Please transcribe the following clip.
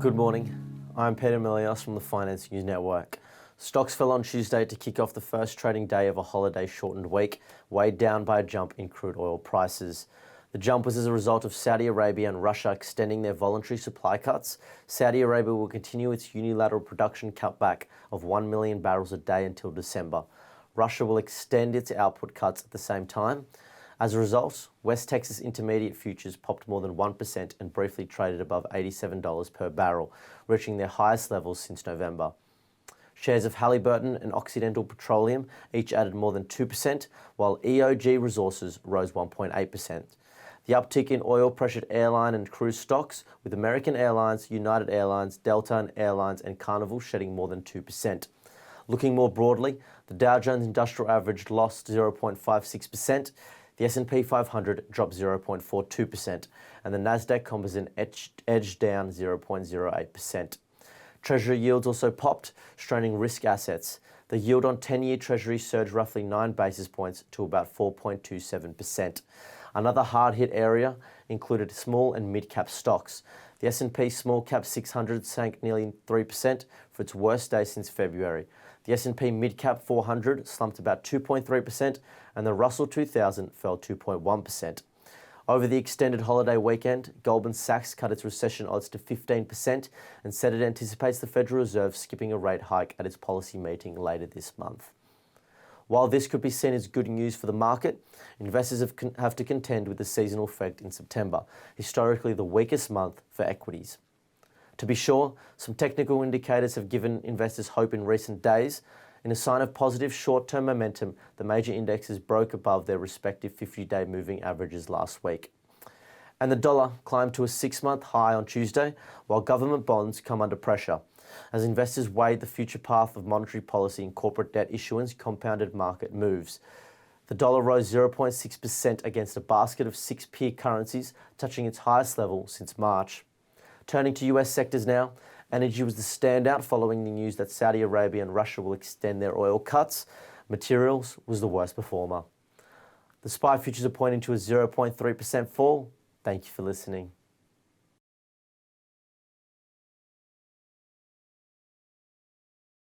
Good morning. I'm Peter Milios from the Finance News Network. Stocks fell on Tuesday to kick off the first trading day of a holiday-shortened week, weighed down by a jump in crude oil prices. The jump was as a result of Saudi Arabia and Russia extending their voluntary supply cuts. Saudi Arabia will continue its unilateral production cutback of 1 million barrels a day until December. Russia will extend its output cuts at the same time. As a result, West Texas Intermediate futures popped more than 1% and briefly traded above $87 per barrel, reaching their highest levels since November. Shares of Halliburton and Occidental Petroleum each added more than 2%, while EOG Resources rose 1.8%. The uptick in oil-pressured airline and cruise stocks, with American Airlines, United Airlines, Delta Airlines and Carnival shedding more than 2%. Looking more broadly, the Dow Jones Industrial Average lost 0.56%, the S&P 500 dropped 0.42%, and the Nasdaq Composite edged down 0.08%. Treasury yields also popped, straining risk assets. The yield on 10-year Treasury surged roughly 9 basis points to about 4.27%. Another hard-hit area included small and mid-cap stocks. The S&P Small Cap 600 sank nearly 3% for its worst day since February. The S&P Mid Cap 400 slumped about 2.3%, and the Russell 2000 fell 2.1%. Over the extended holiday weekend, Goldman Sachs cut its recession odds to 15% and said it anticipates the Federal Reserve skipping a rate hike at its policy meeting later this month. While this could be seen as good news for the market, investors have to contend with the seasonal effect in September, historically the weakest month for equities. To be sure, some technical indicators have given investors hope in recent days. In a sign of positive short-term momentum, the major indexes broke above their respective 50-day moving averages last week. And the dollar climbed to a 6-month high on Tuesday, while government bonds come under pressure. As investors weighed the future path of monetary policy and corporate debt issuance compounded market moves. The dollar rose 0.6% against a basket of 6 peer currencies, touching its highest level since March. Turning to US sectors now, energy was the standout following the news that Saudi Arabia and Russia will extend their oil cuts. Materials was the worst performer. The SPY futures are pointing to a 0.3% fall. Thank you for listening.